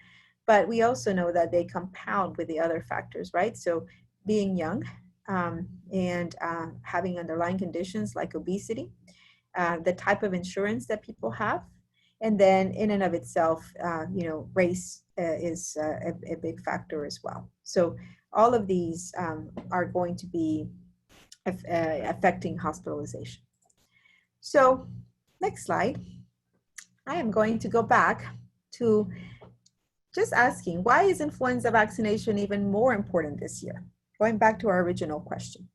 S2: but we also know that they compound with the other factors, right? So being young and having underlying conditions like obesity, the type of insurance that people have, and then in and of itself, race is a big factor as well. So all of these are going to be affecting hospitalization. So next slide. I am going to go back to just asking, why is influenza vaccination even more important this year? Going back to our original question.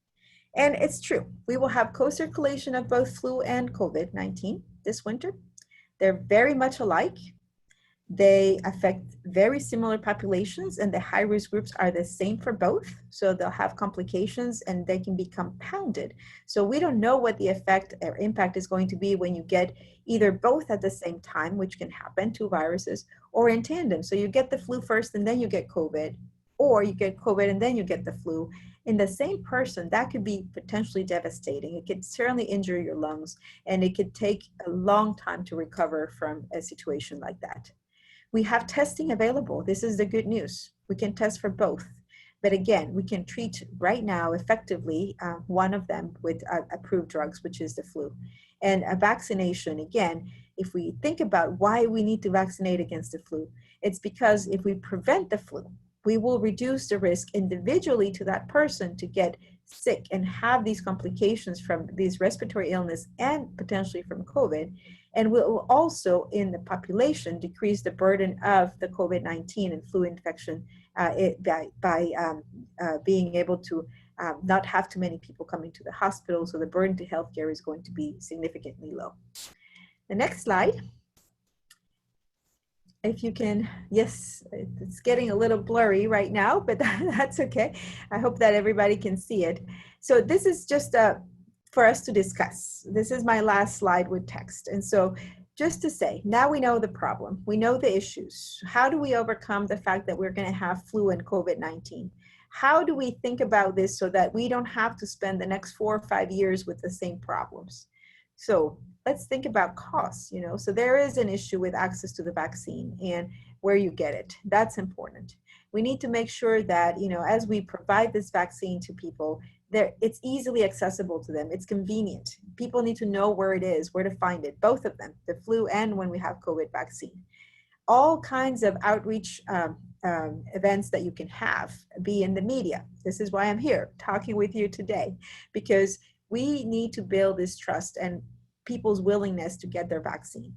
S2: And it's true, we will have co-circulation of both flu and COVID-19 this winter. They're very much alike. They affect very similar populations, and the high-risk groups are the same for both. So they'll have complications and they can be compounded. So we don't know what the effect or impact is going to be when you get either both at the same time, which can happen, two viruses, or in tandem. So you get the flu first and then you get COVID, or you get COVID and then you get the flu. In the same person, that could be potentially devastating. It could certainly injure your lungs, and it could take a long time to recover from a situation like that. We have testing available. This is the good news. We can test for both. But again, we can treat right now effectively one of them with approved drugs, which is the flu. And a vaccination, again, if we think about why we need to vaccinate against the flu, it's because if we prevent the flu, we will reduce the risk individually to that person to get sick and have these complications from these respiratory illness and potentially from COVID. And will also in the population decrease the burden of the COVID-19 and flu infection by being able to not have too many people coming to the hospital. So the burden to healthcare is going to be significantly low. The next slide. If you can, yes, it's getting a little blurry right now, but that's okay. I hope that everybody can see it. So this is just for us to discuss. This is my last slide with text. And so just to say, now we know the problem. We know the issues. How do we overcome the fact that we're going to have flu and COVID-19? How do we think about this so that we don't have to spend the next 4 or 5 years with the same problems? So let's think about costs, So there is an issue with access to the vaccine and where you get it. That's important. We need to make sure that, as we provide this vaccine to people, it's easily accessible to them. It's convenient. People need to know where it is, where to find it, both of them, the flu and when we have COVID vaccine. All kinds of outreach events that you can have, be in the media. This is why I'm here talking with you today, because we need to build this trust and people's willingness to get their vaccine.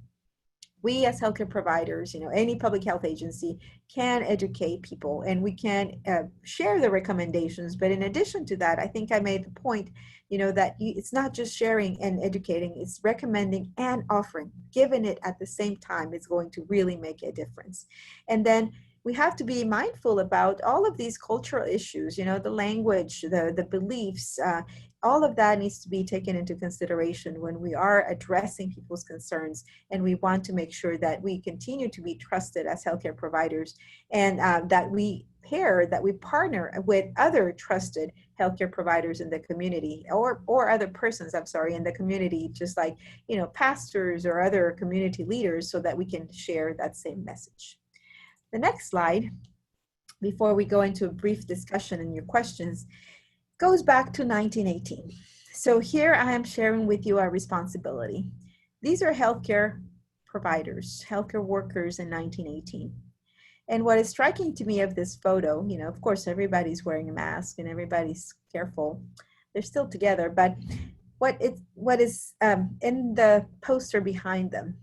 S2: We as healthcare providers, any public health agency can educate people, and we can share the recommendations. But in addition to that, I think I made the point, that it's not just sharing and educating, it's recommending and offering. Giving it at the same time is going to really make a difference. And then we have to be mindful about all of these cultural issues, the language, the beliefs, all of that needs to be taken into consideration when we are addressing people's concerns. And we want to make sure that we continue to be trusted as healthcare providers, and that we partner with other trusted healthcare providers in the community, or other persons, in the community, just like, pastors or other community leaders, so that we can share that same message. The next slide, before we go into a brief discussion and your questions, goes back to 1918. So here I am sharing with you our responsibility. These are healthcare providers, healthcare workers in 1918. And what is striking to me of this photo, of course, everybody's wearing a mask and everybody's careful. They're still together, but what is in the poster behind them,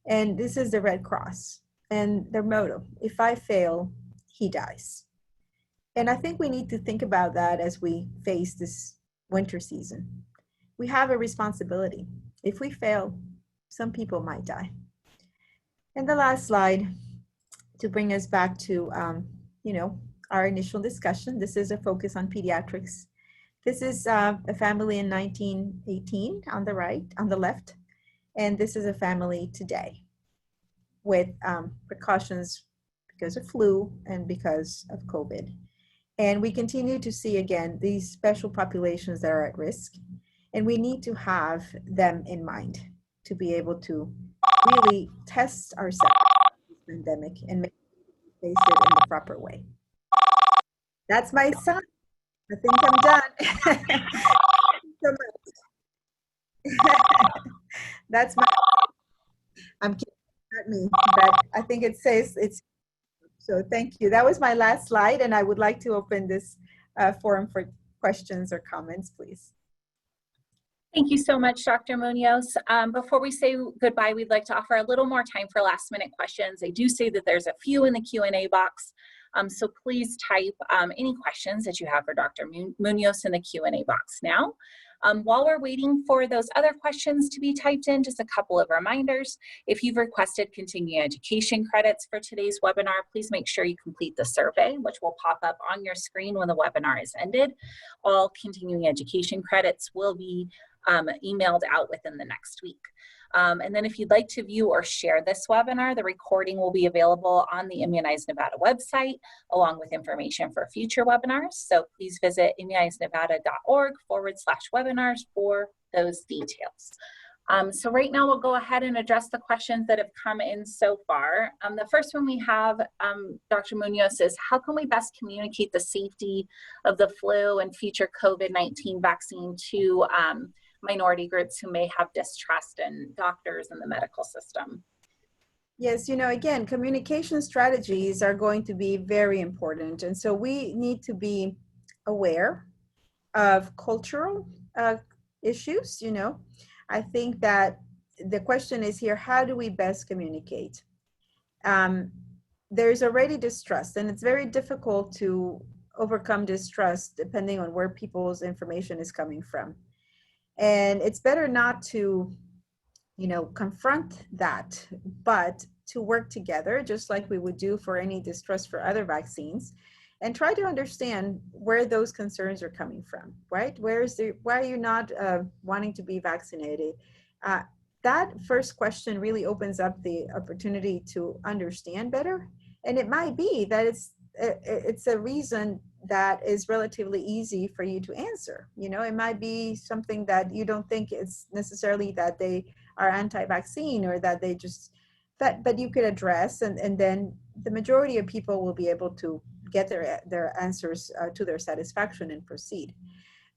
S2: and this is the Red Cross. And their motto, if I fail, he dies. And I think we need to think about that as we face this winter season. We have a responsibility. If we fail, some people might die. And the last slide, to bring us back to, our initial discussion. This is a focus on pediatrics. This is a family in 1918 on the left. And this is a family today, with precautions, because of flu and because of COVID. And we continue to see, again, these special populations that are at risk. And we need to have them in mind to be able to really test ourselves in this pandemic and make face it in the proper way. That's my son. I think I'm done. Thank you so much. That's my, I'm kidding, not me, but I think it says it's, so thank you. That was my last slide, and I would like to open this forum for questions or comments, please.
S1: Thank you so much, Dr. Munoz. Before we say goodbye, we'd like to offer a little more time for last minute questions. I do see that there's a few in the Q&A box, so please type any questions that you have for Dr. Munoz in the Q&A box now. While we're waiting for those other questions to be typed in, just a couple of reminders. If you've requested continuing education credits for today's webinar, please make sure you complete the survey, which will pop up on your screen when the webinar is ended. All continuing education credits will be emailed out within the next week. And then if you'd like to view or share this webinar, the recording will be available on the Immunize Nevada website, along with information for future webinars. So please visit immunizenevada.org/webinars for those details. So right now we'll go ahead and address the questions that have come in so far. The first one we have, Dr. Munoz, is how can we best communicate the safety of the flu and future COVID-19 vaccine to minority groups who may have distrust in doctors and the medical system?
S2: Yes, you know, again, communication strategies are going to be very important. And so we need to be aware of cultural issues, you know. I think that the question is here, how do we best communicate? There's already distrust, and it's very difficult to overcome distrust depending on where people's information is coming from. And it's better not to, you know, confront that, but to work together, just like we would do for any distrust for other vaccines, and try to understand where those concerns are coming from, right? Why are you not wanting to be vaccinated? That first question really opens up the opportunity to understand better. And it might be that it's a reason that is relatively easy for you to answer. You know, it might be something that you don't think it's necessarily that they are anti-vaccine or that they just, but you could address, and then the majority of people will be able to get their answers to their satisfaction and proceed.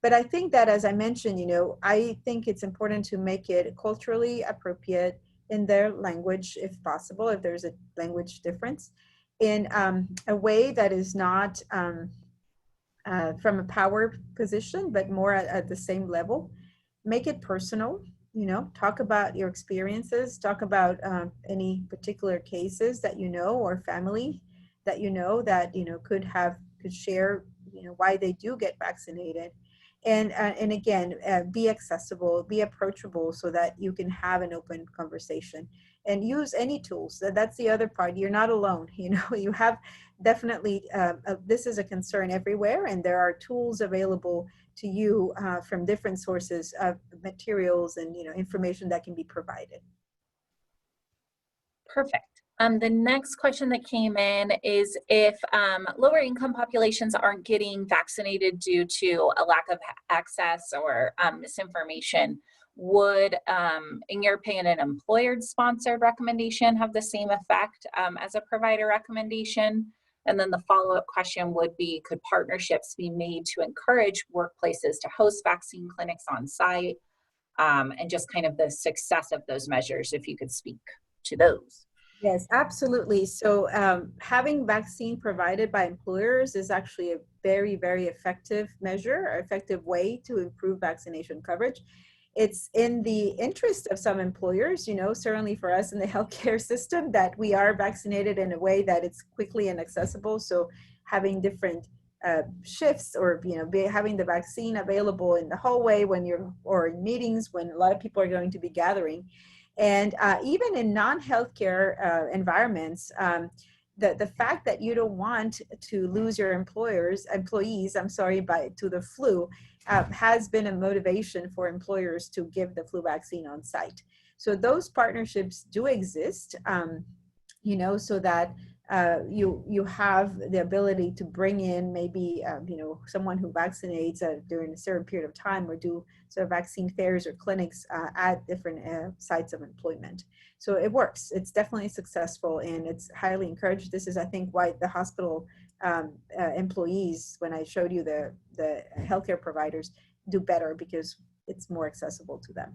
S2: But I think that, as I mentioned, you know, I think it's important to make it culturally appropriate in their language, if possible, if there's a language difference, in a way that is not from a power position, but more at the same level. Make it personal, you know, talk about your experiences, talk about any particular cases that you know, or family that you know, could share, you know, why they do get vaccinated. And again, be accessible, be approachable, so that you can have an open conversation, and use any tools. That's the other part. You're not alone. You know, you have definitely, this is a concern everywhere, and there are tools available to you from different sources of materials and, you know, information that can be provided.
S1: Perfect. The next question that came in is if lower income populations aren't getting vaccinated due to a lack of access or misinformation, would, in your opinion, an employer-sponsored recommendation have the same effect as a provider recommendation? And then the follow-up question would be, could partnerships be made to encourage workplaces to host vaccine clinics on site, and just kind of the success of those measures, if you could speak to those?
S2: Yes, absolutely. So having vaccine provided by employers is actually a very, very effective measure, effective way to improve vaccination coverage. It's in the interest of some employers, you know, certainly for us in the healthcare system, that we are vaccinated in a way that it's quickly and accessible. So having different shifts, or, you know, having the vaccine available in the hallway or in meetings when a lot of people are going to be gathering. And even in non-healthcare environments, the fact that you don't want to lose your employees, to the flu has been a motivation for employers to give the flu vaccine on site. So those partnerships do exist, you know, so that you have the ability to bring in maybe someone who vaccinates during a certain period of time, or do sort of vaccine fairs or clinics at different sites of employment. So it works. It's definitely successful, and it's highly encouraged. This is, I think, why the hospital employees, when I showed you the healthcare providers, do better, because it's more accessible to them.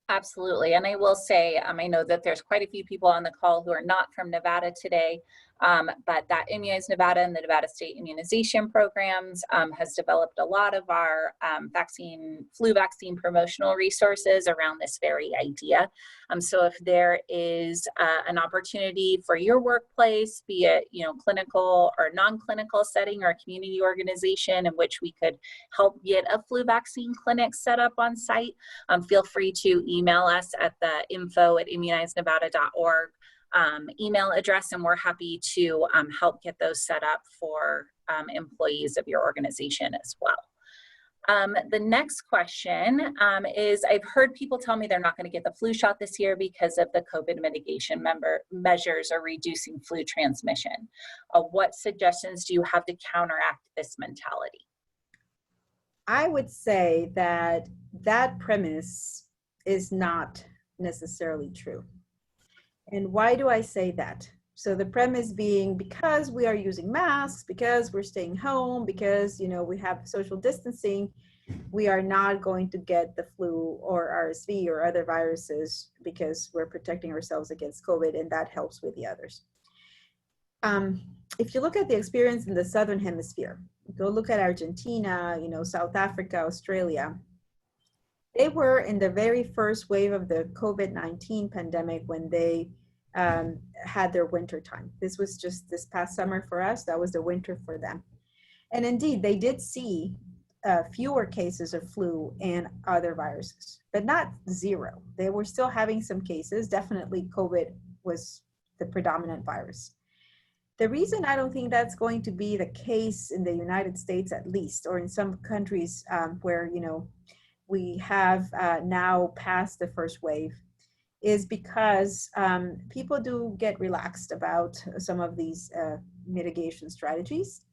S1: Absolutely. And I will say, I know that there's quite a few people on the call who are not from Nevada today, but that Immunize Nevada and the Nevada State Immunization Programs has developed a lot of our flu vaccine promotional resources around this very idea. So if there is an opportunity for your workplace, be it clinical or non-clinical setting, or a community organization in which we could help get a flu vaccine clinic set up on site, feel free to email us at the info@immunizenevada.org email address, and we're happy to help get those set up for employees of your organization as well. The next question is, I've heard people tell me they're not going to get the flu shot this year because of the COVID mitigation measures or reducing flu transmission. What suggestions do you have to counteract this mentality?
S2: I would say that that premise is not necessarily true. And why do I say that? So the premise being, because we are using masks, because we're staying home, because we have social distancing, we are not going to get the flu or RSV or other viruses because we're protecting ourselves against COVID, and that helps with the others. If you look at the experience in the Southern Hemisphere, go look at Argentina, South Africa, Australia. They were in the very first wave of the COVID-19 pandemic when they had their winter time. This was just this past summer for us. That was the winter for them. And indeed, they did see fewer cases of flu and other viruses, but not zero. They were still having some cases. Definitely COVID was the predominant virus. The reason I don't think that's going to be the case in the United States, at least, or in some countries where, we have now passed the first wave, is because people do get relaxed about some of these mitigation strategies.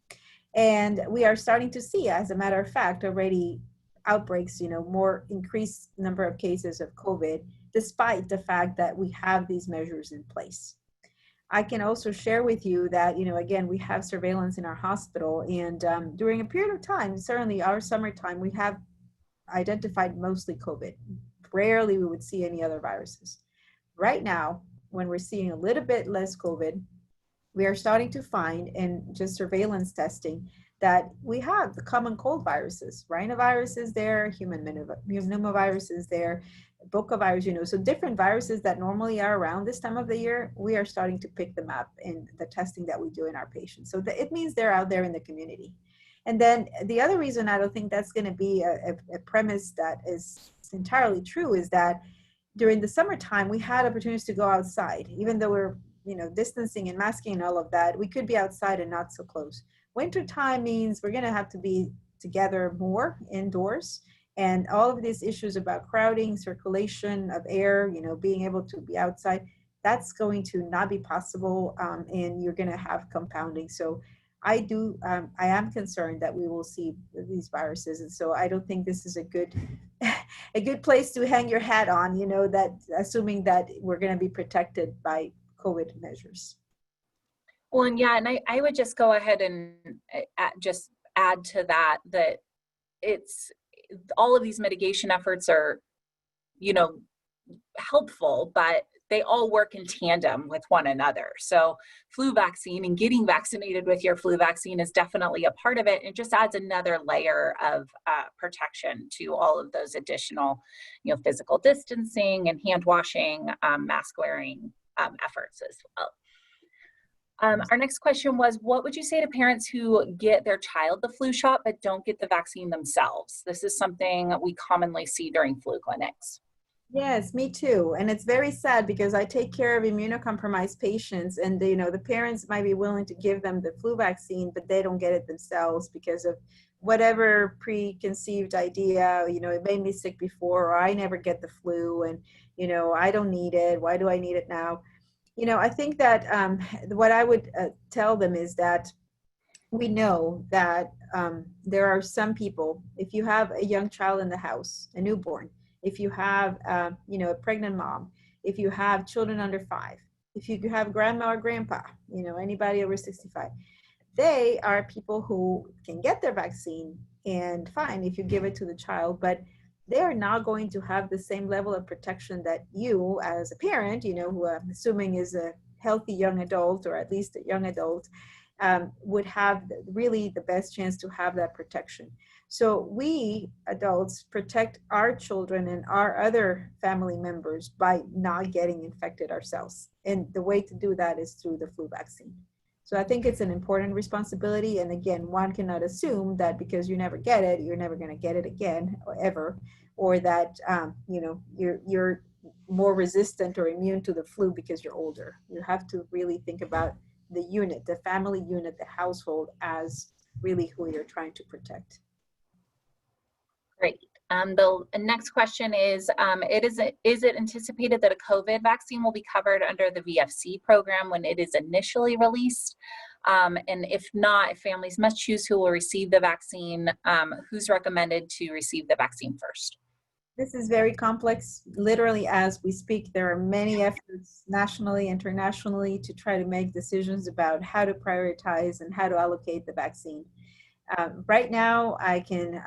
S2: And we are starting to see, as a matter of fact, already outbreaks, more increased number of cases of COVID, despite the fact that we have these measures in place. I can also share with you that, again, we have surveillance in our hospital, and during a period of time, certainly our summertime, we have identified mostly COVID. Rarely we would see any other viruses. Right now, when we're seeing a little bit less COVID, we are starting to find, in just surveillance testing, that we have the common cold viruses. Rhinovirus is there, human pneumovirus is there, Bocavirus, so different viruses that normally are around this time of the year, we are starting to pick them up in the testing that we do in our patients. So it means they're out there in the community. And then the other reason I don't think that's going to be a premise that is entirely true is that during the summertime, we had opportunities to go outside. Even though we're distancing and masking and all of that, we could be outside and not so close. Wintertime means we're going to have to be together more indoors. And all of these issues about crowding, circulation of air, being able to be outside, that's going to not be possible, and you're going to have compounding. So I am concerned that we will see these viruses. And so I don't think this is a good place to hang your hat on, that assuming that we're going to be protected by COVID measures.
S1: Well, and yeah, and I would just go ahead and just add to that it's all of these mitigation efforts are, helpful, but they all work in tandem with one another. So flu vaccine and getting vaccinated with your flu vaccine is definitely a part of it. It just adds another layer of protection to all of those additional, physical distancing and hand washing, mask wearing efforts as well. Our next question was, what would you say to parents who get their child the flu shot but don't get the vaccine themselves? This is something we commonly see during flu clinics.
S2: Yes, me too. And it's very sad because I take care of immunocompromised patients, and the parents might be willing to give them the flu vaccine, but they don't get it themselves because of whatever preconceived idea, it made me sick before, or I never get the flu, and I don't need it. Why do I need it now? You know, I think that what I would tell them is that we know that there are some people, if you have a young child in the house, a newborn, if you have, you know, a pregnant mom, if you have children under 5, if you have grandma or grandpa, you know, anybody over 65, they are people who can get their vaccine and fine if you give it to the child, but they are not going to have the same level of protection that you as a parent, you know, who I'm assuming is a healthy young adult or at least a young adult, would have really the best chance to have that protection. So we adults protect our children and our other family members by not getting infected ourselves. And the way to do that is through the flu vaccine. So I think it's an important responsibility. And again, one cannot assume that because you never get it, you're never going to get it again or ever, or that you know, you're more resistant or immune to the flu because you're older. You have to really think about the unit, the family unit, the household as really who you're trying to protect.
S1: Great. The next question is it anticipated that a COVID vaccine will be covered under the VFC program when it is initially released? And if not, if families must choose who will receive the vaccine, who's recommended to receive the vaccine first?
S2: This is very complex. Literally, as we speak, there are many efforts nationally, internationally to try to make decisions about how to prioritize and how to allocate the vaccine. Right now, I can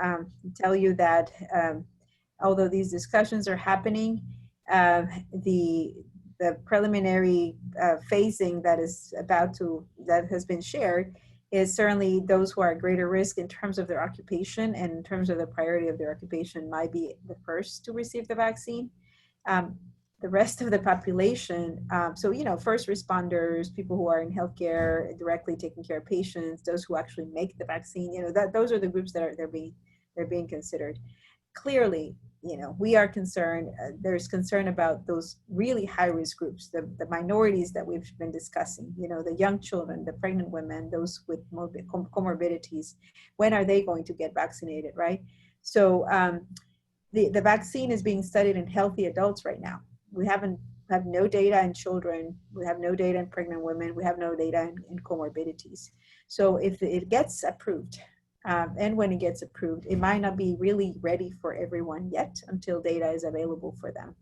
S2: tell you that although these discussions are happening, the preliminary phasing that has been shared is certainly those who are at greater risk in terms of their occupation and in terms of the priority of their occupation might be the first to receive the vaccine. The rest of the population, so, you know, first responders, people who are in healthcare, directly taking care of patients, those who actually make the vaccine, you know, those are the groups that they're being considered. Clearly, you know, we are concerned, there's concern about those really high-risk groups, the minorities that we've been discussing, you know, the young children, the pregnant women, those with comorbidities. When are they going to get vaccinated, right? So the vaccine is being studied in healthy adults right now. We have no data in children. We have no data in pregnant women. We have no data in comorbidities. So if it gets approved, and when it gets approved, it might not be really ready for everyone yet until data is available for them.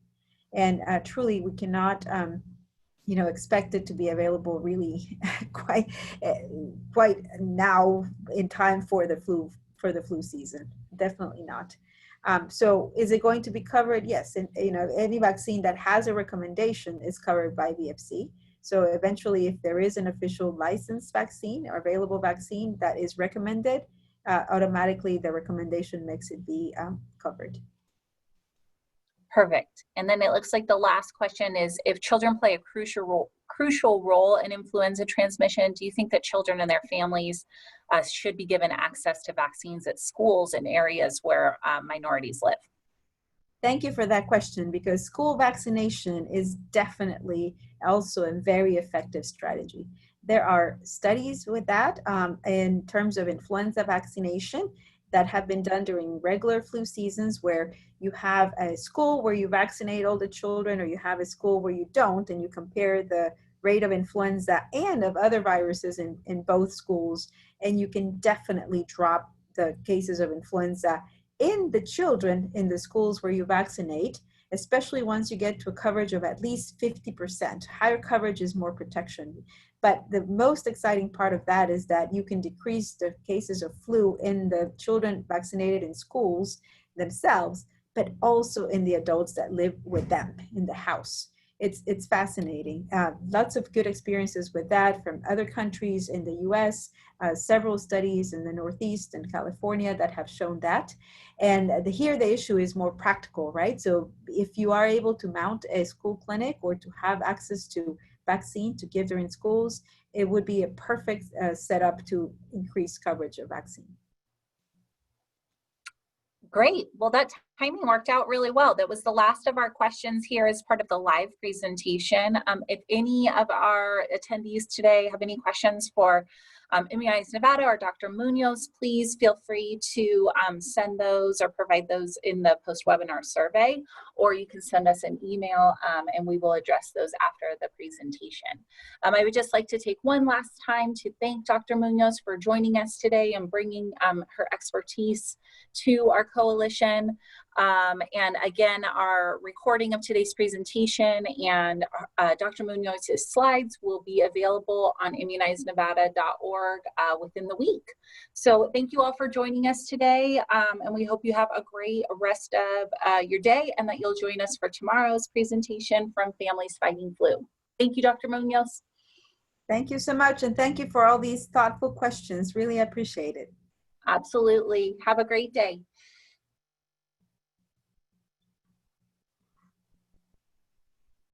S2: And truly, we cannot, you know, expect it to be available really quite now in time for the flu season. Definitely not. So is it going to be covered? Yes. And, you know, any vaccine that has a recommendation is covered by VFC. So eventually, if there is an official licensed vaccine or available vaccine that is recommended, automatically the recommendation makes it be covered.
S1: Perfect. And then it looks like the last question is, if children play a crucial role in influenza transmission, do you think that children and their families should be given access to vaccines at schools in areas where minorities live?
S2: Thank you for that question, because school vaccination is definitely also a very effective strategy. There are studies with that in terms of influenza vaccination that have been done during regular flu seasons, where you have a school where you vaccinate all the children, or you have a school where you don't, and you compare the rate of influenza and of other viruses in both schools, and you can definitely drop the cases of influenza in the children in the schools where you vaccinate, especially once you get to a coverage of at least 50%. Higher coverage is more protection. But the most exciting part of that is that you can decrease the cases of flu in the children vaccinated in schools themselves, but also in the adults that live with them in the house. It's fascinating. Lots of good experiences with that from other countries in the US, several studies in the Northeast and California that have shown that. And here the issue is more practical, right? So if you are able to mount a school clinic or to have access to vaccine to give during schools, it would be a perfect setup to increase coverage of vaccine.
S1: Great. Well, that Timing worked out really well. That was the last of our questions here as part of the live presentation. If any of our attendees today have any questions for Immunize Nevada or Dr. Munoz, please feel free to send those or provide those in the post-webinar survey, or you can send us an email and we will address those after the presentation. I would just like to take one last time to thank Dr. Munoz for joining us today and bringing her expertise to our coalition. And again, our recording of today's presentation and Dr. Munoz's slides will be available on immunizenevada.org within the week. So thank you all for joining us today, and we hope you have a great rest of your day and that you'll join us for tomorrow's presentation from Families Fighting Flu. Thank you, Dr. Munoz.
S2: Thank you so much, and thank you for all these thoughtful questions. Really appreciate it.
S1: Absolutely. Have a great day.